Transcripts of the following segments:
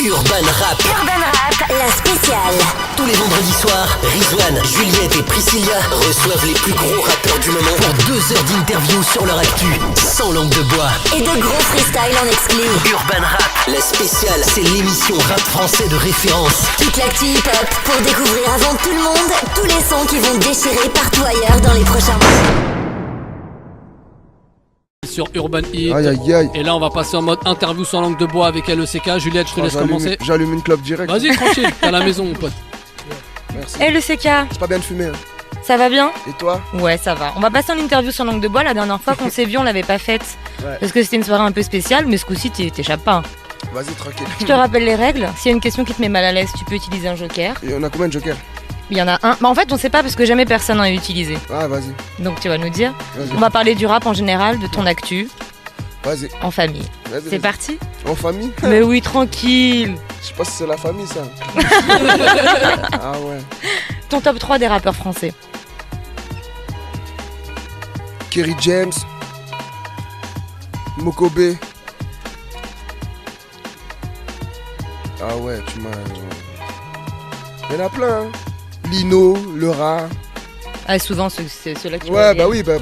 Urban Rap. Urban Rap, la spéciale. Tous les vendredis soirs, Rizwan, Juliette et Priscilla reçoivent les plus gros rappeurs du moment pour 2 heures d'interview sur leur actu, sans langue de bois. Et de gros freestyle en exclu. Urban Rap, la spéciale, c'est l'émission rap français de référence. Toute l'actu hip-hop pour découvrir avant tout le monde tous les sons qui vont déchirer partout ailleurs dans les prochains mois. Sur Urban Hit. Aïe aïe aïe. Et là on va passer en mode interview sans langue de bois avec LECK. Juliette, je te laisse commencer. J'allume une clope direct. Vas-y, tranquille, t'es à la maison mon pote. Merci. LECK, C'est pas bien de fumer. Hein. ça va bien? Et toi? Ouais, ça va. On va passer en interview sans langue de bois. La dernière fois qu'on s'est vu, on l'avait pas faite. Ouais. Parce que c'était une soirée un peu spéciale, mais ce coup-ci, t'échappes pas. Vas-y, tranquille. Je te rappelle les règles. S'il y a une question qui te met mal à l'aise, tu peux utiliser un joker. Et on a combien de jokers? Il y en a un. Bah en fait, on sait pas parce que jamais personne n'en a utilisé. Ah, vas-y. Donc tu vas nous dire. Vas-y. On va parler du rap en général, de ton actu, Vas-y. en famille. Vas-y, C'est vas-y. parti? En famille? Mais oui, tranquille. Je sais pas si c'est la famille ça. Ah ouais. Ton top 3 des rappeurs français. Kerry James. Mokobe. Ah ouais, tu m'as. Il y en a plein. Hein. Lino, Le Rat. Ah, souvent, c'est ceux-là qui Ouais, bah oui, bah,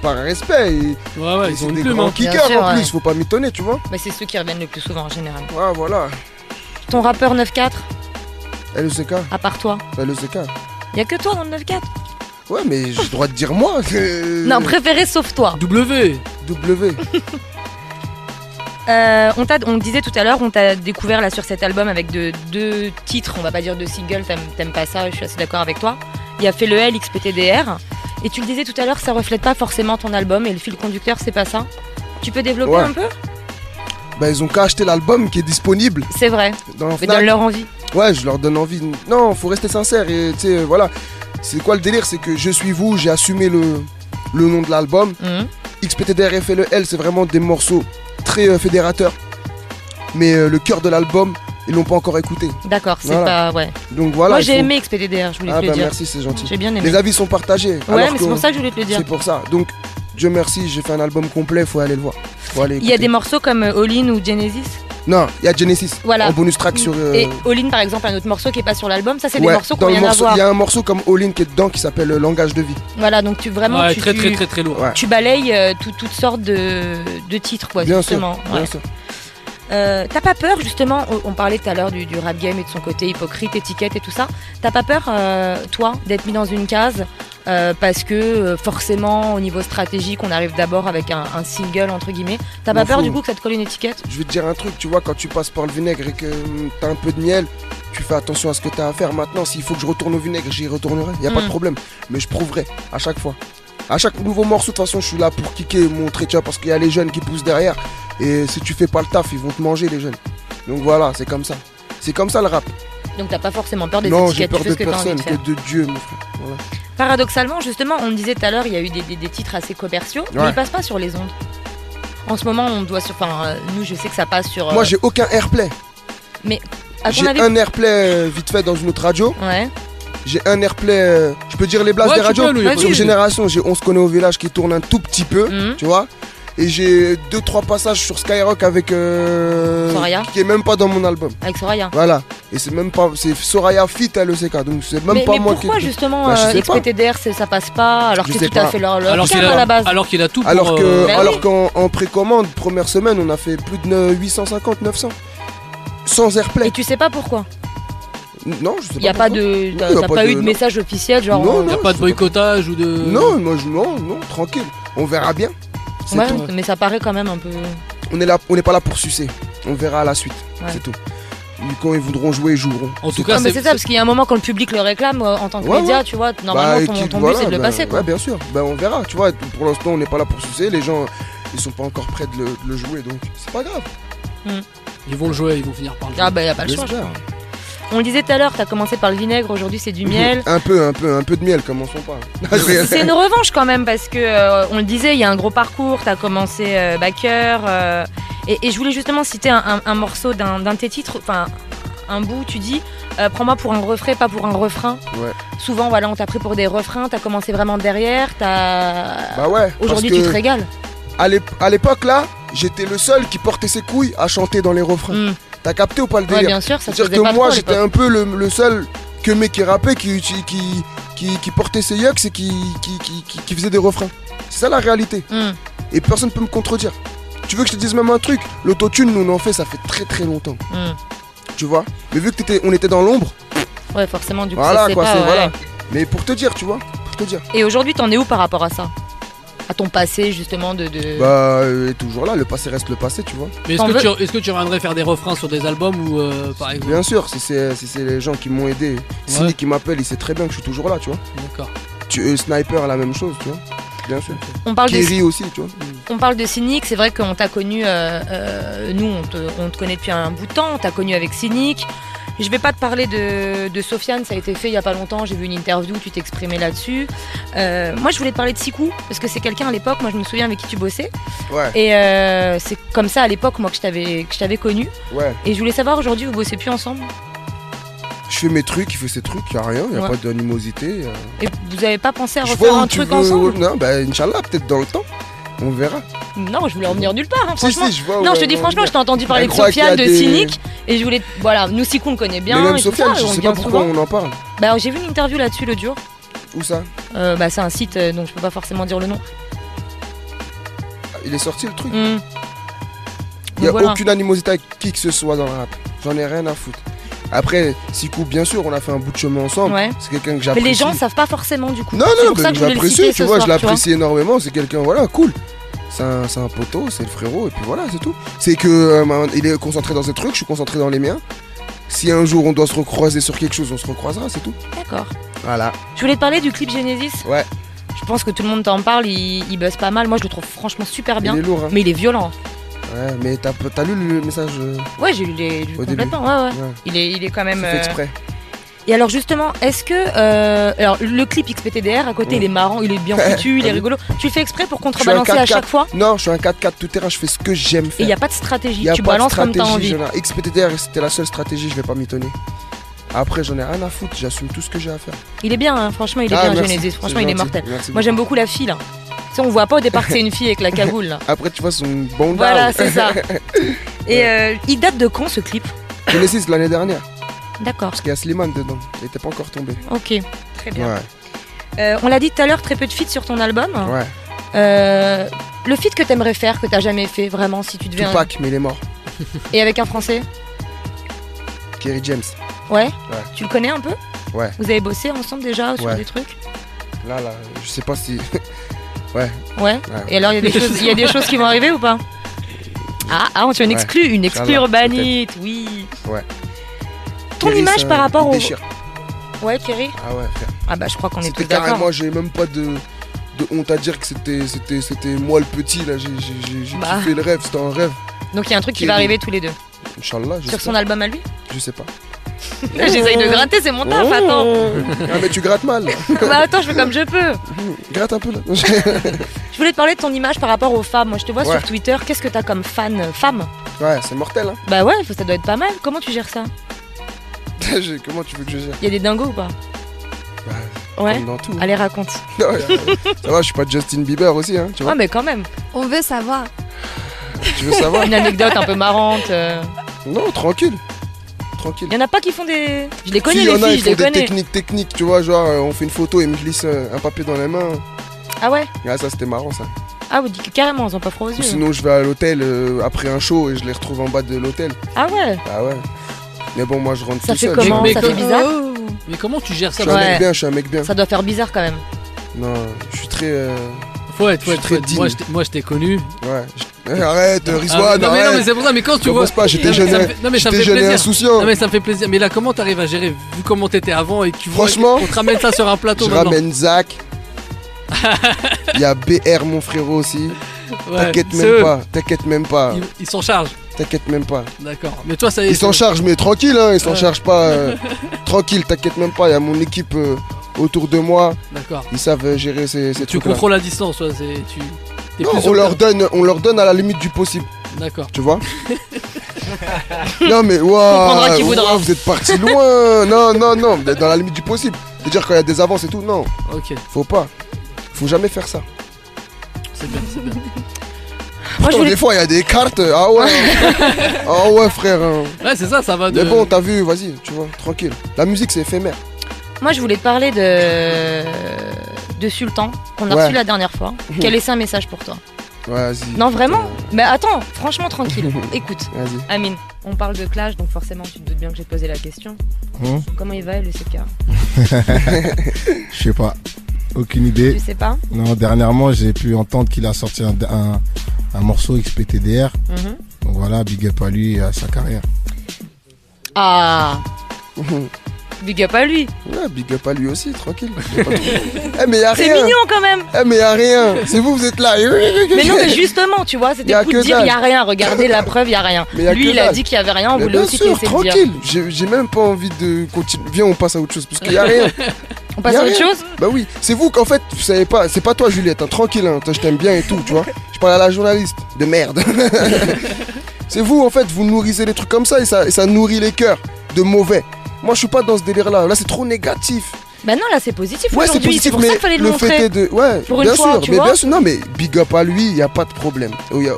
par respect. Ouais, Ils ils sont ont une des plume. grands Hein. kickers Bien sûr, en plus, ouais. faut pas m'étonner, tu vois. Bah, c'est ceux qui reviennent le plus souvent en général. Ouais, voilà. Ton rappeur 9-4, LECK. à part toi. LECK. Y a que toi dans le 9-4. Ouais, mais j'ai le droit de dire moi. Non, préféré sauf toi. W. W. On disait tout à l'heure, on t'a découvert là sur cet album avec deux titres, on va pas dire deux singles, t'aimes pas ça, je suis assez d'accord avec toi. Il y a Fait le L, XPTDR, et tu le disais tout à l'heure, ça reflète pas forcément ton album, et le fil conducteur c'est pas ça. Tu peux développer Ouais. un peu? Bah, ils ont qu'à acheter l'album qui est disponible C'est vrai, dans la mais Fnac. donne-leur envie. Ouais, je leur donne envie. Non, faut rester sincère. Et tu sais, voilà. C'est quoi le délire? C'est que Je suis vous, j'ai assumé le nom de l'album. Mhm. XPTDR et Fait le L, c'est vraiment des morceaux très fédérateurs. Mais le cœur de l'album, ils l'ont pas encore écouté. D'accord, c'est Voilà. pas... Ouais. Donc voilà. Moi il j'ai faut- aimé XPTDR, je voulais Ah te le bah dire. merci, c'est gentil. J'ai bien aimé. Les avis sont partagés. Ouais, alors mais c'est pour ça que je voulais te le dire. C'est pour ça. Donc, Dieu merci, j'ai fait un album complet, faut aller le voir. Faut aller Il y a écouter. des morceaux comme All In ou Genesis. Non, il y a Genesis. Voilà. En bonus track sur. Et All In par exemple, un autre morceau qui est pas sur l'album, ça c'est des ouais, morceaux qui dans ont le rien à morceau, voir. il y a un morceau comme All In qui est dedans qui s'appelle Langage de vie. Voilà, donc tu vraiment Ouais, tu, très tu- très très très lourd. Ouais. tu balayes toutes sortes de titres, quoi, Bien sûr, justement. bien Ouais. sûr. T'as pas peur, justement, on parlait tout à l'heure du rap game et de son côté hypocrite, étiquette et tout ça. T'as pas peur, toi, d'être mis dans une case parce que forcément, au niveau stratégique, on arrive d'abord avec un single, entre guillemets. T'as pas Non, peur faut- du coup que ça te colle une étiquette? Je vais te dire un truc, tu vois, quand tu passes par le vinaigre et que t'as un peu de miel, tu fais attention à ce que t'as à faire. Maintenant, s'il faut que je retourne au vinaigre, j'y retournerai, y a pas de problème. Mais je prouverai à chaque fois. À chaque nouveau morceau, de toute façon, je suis là pour kicker, montrer, tu vois, parce qu'il y a les jeunes qui poussent derrière. Et si tu fais pas le taf, ils vont te manger, les jeunes. Donc voilà, c'est comme ça. C'est comme ça le rap. Donc t'as pas forcément peur des Non, j'ai étiquettes, peur tu fais de ce que t'as envie personne, de que faire. de Dieu, mon frère. Voilà. Paradoxalement, justement, on le disait tout à l'heure, il y a eu des titres assez commerciaux, mais Ouais. ils passent pas sur les ondes. En ce moment, on doit sur... Enfin, nous, je sais que ça passe sur... Moi, j'ai aucun airplay. à ton J'ai avis... un airplay vite fait dans une autre radio. Ouais. J'ai un airplay. Je peux dire les blagues Ouais, des tu radios peux, nous, y a pas de sur souci. Génération, j'ai On se connaît au village qui tourne un tout petit peu, Mhm. tu vois. Et j'ai 2-3 passages sur Skyrock avec. Soraya. Qui est même pas dans mon album. Avec Soraya. Voilà. Et c'est même pas. C'est Soraya Fit LECK. Donc c'est même Mais pas moi qui. pourquoi justement Bah, je sais pas. XPTDR ça passe pas alors que Je c'est sais tout à pas. fait leur Alors carte qu'il à la base? a tout pour. Alors Bah oui. qu'en en précommande, première semaine, on a fait plus de 850, 900. Sans airplay. Et tu sais pas pourquoi? Non, je sais pas. Y a pas pourquoi. de Non, t'as y a t'as pas pas de- eu de non. message officiel genre Non, Il y a non. pas de boycottage ou de. Non, moi je. Non, tranquille. On verra bien. C'est ouais, tout. mais ça paraît quand même un peu. On n'est pas là pour sucer. On verra à la suite. Ouais. C'est tout. Quand ils voudront jouer, ils joueront. En tout cas, Non, mais c'est ça parce qu'il y a un moment quand le public le réclame en tant que Ouais, média, ouais. tu vois, normalement ton but c'est de le passer quoi. Ouais, bien sûr. Ben, on verra. Tu vois, pour l'instant, on n'est pas là pour sucer. Les gens, ils sont pas encore prêts de le jouer, donc c'est pas grave. ils vont le jouer, ils vont finir par le jouer. Ah bah y a pas le choix. je J'espère. crois. On le disait tout à l'heure, t'as commencé par le vinaigre, aujourd'hui c'est du miel. Un peu de miel, commençons pas. C'est une revanche quand même parce que on le disait, il y a un gros parcours, t'as commencé backer et je voulais justement citer un morceau d'un de tes titres, enfin un bout, tu dis prends-moi pour un refrain, pas pour un refrain. Ouais. Souvent voilà, on t'a pris pour des refrains, t'as commencé vraiment derrière, t'as Bah ouais. aujourd'hui parce tu que te régales. à l'époque là, j'étais le seul qui portait ses couilles à chanter dans les refrains. T'as capté ou pas le Ouais, délire? bien sûr, ça se C'est-à-dire faisait que pas moi trop à j'étais l'époque. un peu le seul que mec qui rappait, qui portait ses yucks et qui faisait des refrains. C'est ça la réalité. Et personne peut me contredire. Tu veux que je te dise même un truc? L'autotune, nous on en fait, ça fait très très longtemps. Tu vois? Mais vu que on était dans l'ombre, Ouais, forcément, du coup, voilà ça se quoi, sait c'est pas, voilà. ouais. Mais pour te dire, tu vois, pour te dire. Et aujourd'hui, t'en es où par rapport à ça? À ton passé, justement, de... Bah, toujours là, le passé reste le passé, tu vois. Mais T'en est-ce que tu reviendrais faire des refrains sur des albums ou par exemple? Bien sûr, si c'est les gens qui m'ont aidé, Cynic qui m'appelle, il sait très bien que je suis toujours là, tu vois. D'accord. Sniper, la même chose, tu vois. Bien sûr. On parle Kerry aussi, tu vois. On parle de Cynic, c'est vrai qu'on t'a connu, nous on te connaît depuis un bout de temps, on t'a connu avec Cynic. Je vais pas te parler de Sofiane, ça a été fait il y a pas longtemps, j'ai vu une interview, tu t'exprimais là-dessus. Moi je voulais te parler de Sikou, parce que c'est quelqu'un à l'époque, moi je me souviens avec qui tu bossais. Ouais. Et c'est comme ça à l'époque moi que je t'avais connu. Ouais. Et je voulais savoir aujourd'hui, vous bossez plus ensemble? Je fais mes trucs, il fait ses trucs, y a rien, y a Ouais. pas d'animosité. Et vous avez pas pensé à Je refaire vois où un tu truc veux. ensemble? Non, bah Inch'Allah, peut-être dans le temps. On verra. Non, je voulais en venir nulle part, hein, Si, franchement. si, je vois. Non, ouais, je te dis ouais, franchement, ouais. je t'ai entendu parler Elle de croit qu'il y a Sofiane, de des- Cynic, et je voulais, voilà, nous Sikou on le connaît bien. Mais même et tout Sofiane, ça, je on sais vient pas pourquoi souvent. on en parle. Bah j'ai vu une interview là-dessus l'autre jour. Où ça? Bah c'est un site dont je peux pas forcément dire le nom. Il est sorti le truc. Hmm. Il y a Donc voilà. aucune animosité avec qui que ce soit dans le rap. J'en ai rien à foutre. Après, Sikou, bien sûr, on a fait un bout de chemin ensemble. Ouais. C'est quelqu'un que Mais j'apprécie. les gens savent pas forcément du coup. Non, C'est non, pour ça que je voulais le j'apprécie, citer tu ce vois, soir, je l'apprécie énormément. C'est quelqu'un, voilà, cool. C'est un poteau, c'est le frérot, et puis voilà, c'est tout. C'est que il est concentré dans ses trucs, je suis concentré dans les miens. Si un jour on doit se recroiser sur quelque chose, on se recroisera, c'est tout. D'accord. Voilà. Je voulais te parler du clip Genesis. Ouais. Je pense que tout le monde t'en parle, il buzz pas mal. Moi je le trouve franchement super bien. Il est lourd, hein. Mais il est violent. Ouais, mais t'as lu le message Ouais, j'ai lu Au complètement. Ouais, ouais. Ouais. Il est quand même. C'est fait exprès. Et alors justement, est-ce que alors le clip XPTDR à côté, il est marrant, il est bien foutu, il est rigolo. Tu le fais exprès pour contrebalancer à 4x4. chaque fois? Non, je suis un 4x4 tout terrain, je fais ce que j'aime Et faire. il n'y a pas de stratégie, Y a tu pas de balances comme t'as stratégie, envie. XPTDR, c'était la seule stratégie, je vais pas m'étonner. Après, j'en ai rien à foutre, j'assume tout ce que j'ai à faire. Il est bien, hein, franchement, il est Ah, bien merci, Genesis, c'est franchement, il est gentil, mortel. merci Moi, j'aime beaucoup la fille là. Tu sais, on voit pas au départ que c'est une fille avec la cagoule là. Après, tu vois son bon Voilà, c'est ça. Et il date de quand ce clip? Genesis l'année dernière, D'accord, parce qu'il y a Slimane dedans, il était pas encore tombé. ok, très bien. Ouais, On l'a dit tout à l'heure, très peu de feats sur ton album. ouais. Le feat que t'aimerais faire, que t'as jamais fait, vraiment, si tu devais. Tupac, mais il est mort. Et avec un français? Kerry James. Ouais. Tu le connais un peu? Ouais. Vous avez bossé ensemble déjà sur Ouais. des trucs? Là, je sais pas si. Ouais. Et alors, il y a des choses qui vont arriver ou pas? Ah, tu as une exclue, une exclue Inch'Allah, urbanite, oui. Ouais. Ton Kerry, image ça, par rapport il au. déchire. Ouais, Kerry. Ah ouais, frère. Ah bah, je crois qu'on est C'était tous d'accord. carrément, j'ai même pas de honte à dire que c'était moi le petit là, j'ai Bah. kiffé le rêve, c'était un rêve. Donc, il y a un truc qui va Kerry. arriver tous les deux. Inch'Allah, Sur son album à lui? je sais pas. J'essaye de gratter, c'est mon taf, attends. Ah mais tu grattes mal. Bah, attends, je fais comme je peux. Gratte un peu là. Je voulais te parler de ton image par rapport aux femmes. Moi, je te vois Ouais. sur Twitter. Qu'est-ce que t'as comme fan femme? Ouais, c'est mortel hein. Bah ouais, ça doit être pas mal. Comment tu gères ça? Comment tu veux que je gère? Il y a des dingos ou pas? Bah, Ouais. comme dans tout. Allez, raconte. Non, ça va, je suis pas Justin Bieber aussi hein, tu vois. Ouais, mais quand même. On veut savoir. Tu veux savoir? Une anecdote un peu marrante. Non, tranquille. Tranquille. Il y en a pas qui font des. Je les connais, Si, les y en a, filles, ils je font les des connais. techniques, tu vois, genre on fait une photo et ils me glissent un papier dans les mains. Ah ouais? Ah ça c'était marrant ça. Ah, vous dites que carrément, ils ont pas froid aux Ou yeux. sinon je vais à l'hôtel après un show et je les retrouve en bas de l'hôtel. Ah ouais? Ah ouais. Mais bon moi je rentre Ça tout fait seul. comment? Mais Ça comme- fait bizarre? Oh. Mais comment tu gères ça? Je suis un Ouais. mec bien, je suis un mec bien. Ça doit faire bizarre quand même. Non, je suis très... Faut être, Je suis très digne. Moi, je t'ai connu. Ouais. Arrête, Ah, Rizwan, non, mais arrête. c'est pour ça, mais quand tu Je vois. bosse pas, j'étais Non, mais jeune, ça me fait- non, mais ça me j'étais fait jeune et plaisir. insouciant. Non mais ça me fait plaisir. Mais là, comment t'arrives à gérer, vu comment t'étais avant et que tu vois Franchement, qu'on te ramène ça sur un plateau Je maintenant. ramène Zach. Il y a BR mon frérot aussi. Ouais, T'inquiète c'est même eux. pas, t'inquiète même pas, Ils s'en chargent. t'inquiète même pas. D'accord. Mais toi, ça y est. Ils s'en c'est- chargent mais tranquille hein, ils s'en Ouais. chargent pas. Tranquille, t'inquiète même pas, il y a mon équipe autour de moi, D'accord. ils savent gérer ces Tu trucs là. contrôles la distance, ouais, t'es Non, plus on sur leur le- donne à la limite du possible, D'accord. tu vois. Non mais comprendra qui waouh, voudra. vous êtes parti loin. Non, vous êtes dans la limite du possible. C'est-à-dire quand il y a des avances et tout, non, Ok. faut pas. Faut jamais faire ça. C'est bien, c'est bien. Pourtant, voulais- des fois, il y a des cartes. Ah ouais. Ah ouais, frère. Hein. Ouais, c'est ça va de. Mais bon, t'as vu, vas-y, tu vois, tranquille. La musique, c'est éphémère. Moi, je voulais te parler de Sultan, qu'on a Ouais. reçu la dernière fois, qui a laissé un message pour toi. Vas-y. Non, vraiment. Mais attends, franchement, tranquille. Écoute, Vas-y. Amine, on parle de Clash, donc forcément, tu te doutes bien que j'ai posé la question. Comment il va, le CK? Je sais pas. Aucune idée. Tu sais pas? Non, dernièrement, j'ai pu entendre qu'il a sorti un morceau XPTDR. Mhm. Donc voilà, big up à lui et à sa carrière. Ah, big up à lui. Ouais, big up à lui aussi, tranquille. Y a pas de- Eh, mais y'a C'est rien. mignon quand même. Eh, mais y'a rien. C'est vous êtes là. Mais non, mais justement, tu vois, c'était Y a le coup que de dire dalle. il y a rien. Regardez la preuve, il y a rien. Mais y a Lui, que il a dalle. dit qu'il y avait rien. On Mais voulait bien aussi sûr, te laisser le dire. tranquille. J'ai même pas envie de continuer. Viens, on passe à autre chose parce qu'il y a rien. On passe Y a à autre rien. chose. Bah oui, c'est vous qu'en fait, vous savez pas, c'est pas toi Juliette, hein, tranquille, hein, toi je t'aime bien et tout, tu vois. Je parle à la journaliste de merde. C'est vous en fait, vous nourrissez des trucs comme ça et ça nourrit les cœurs de mauvais. Moi je suis pas dans ce délire là, c'est trop négatif. Bah non, là c'est positif Ouais, c'est aujourd'hui. positif, C'est pour mais ça qu'il fallait le le montrer. fait est de. Ouais, Pour une bien fois, sûr, tu mais vois. bien sûr, non, mais big up à lui, y a pas de problème.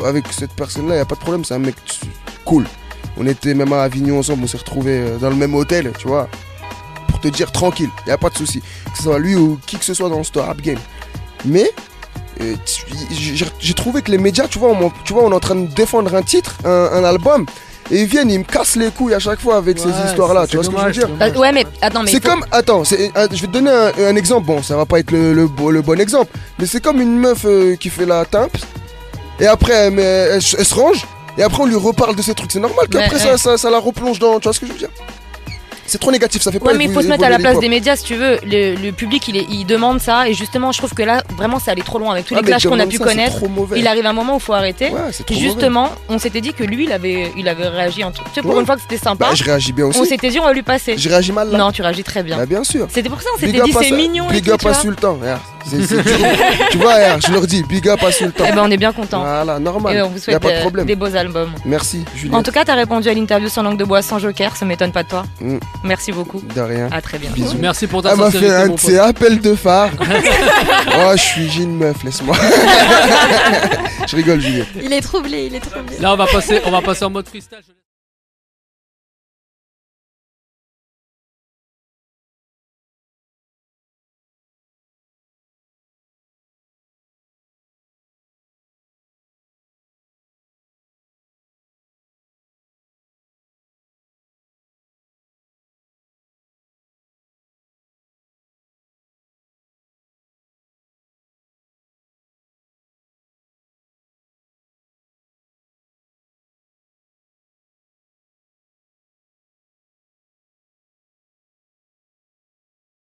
Avec cette personne là, y a pas de problème, c'est un mec cool. On était même à Avignon ensemble, on s'est retrouvés dans le même hôtel, tu vois. Pour te dire tranquille, y a pas de souci. Que ce soit lui ou qui que ce soit dans ce rap game. Mais j'ai trouvé que les médias, tu vois, on est en train de défendre un titre, un album, et ils viennent, ils me cassent les couilles à chaque fois avec ces histoires-là. Tu vois ce que je veux dire? Ouais, mais attends, mais C'est faut- comme, attends, je vais te donner un exemple. Bon, ça va pas être le bon exemple, mais c'est comme une meuf qui fait la timpe, et après elle se range, et après on lui reparle de ces trucs. C'est normal qu'après Ouais, ça la replonge dans. Tu vois ce que je veux dire? C'est trop négatif, ça fait pas Ouais, mais il faut se mettre à la évoluer place des l'hip-hop. médias si tu veux. Le public il demande ça, et justement, je trouve que là, vraiment, ça allait trop loin avec tous les Ah, mais clashs qu'on a demande pu ça, c'est connaître. trop mauvais. Il arrive un moment où il faut arrêter. Ouais, c'est trop Et justement, on s'était dit que lui, il avait réagi un truc. Tu sais, pour Ouais. une fois que c'était mauvais. sympa, Bah, je réagis bien aussi. on s'était dit on va lui passer. Je réagis mal là. Non, tu réagis très bien. Bah, bien sûr. C'était pour ça, on Big s'était up dit à c'est ça- mignon et Big tout, up tu à vois. Sultan. Regarde, tu vois, regarde, je leur dis, big up à Sultan. Eh ben, on est bien content. Voilà, normal. Et on vous Y a souhaite pas de problème. des beaux albums. Merci, Juliette. En tout cas, t'as répondu à l'interview sans langue de bois, sans joker, ça m'étonne pas de toi. Mm. Merci beaucoup. De rien. À très bientôt. Bisous. Merci pour ta Elle m'a fait sincérité, un mon de pote. ces appels de phare. Oh, je suis j'ai une meuf, laisse-moi. Je rigole, Juliette. Il est troublé, il est troublé. Là, on va passer en mode freestyle.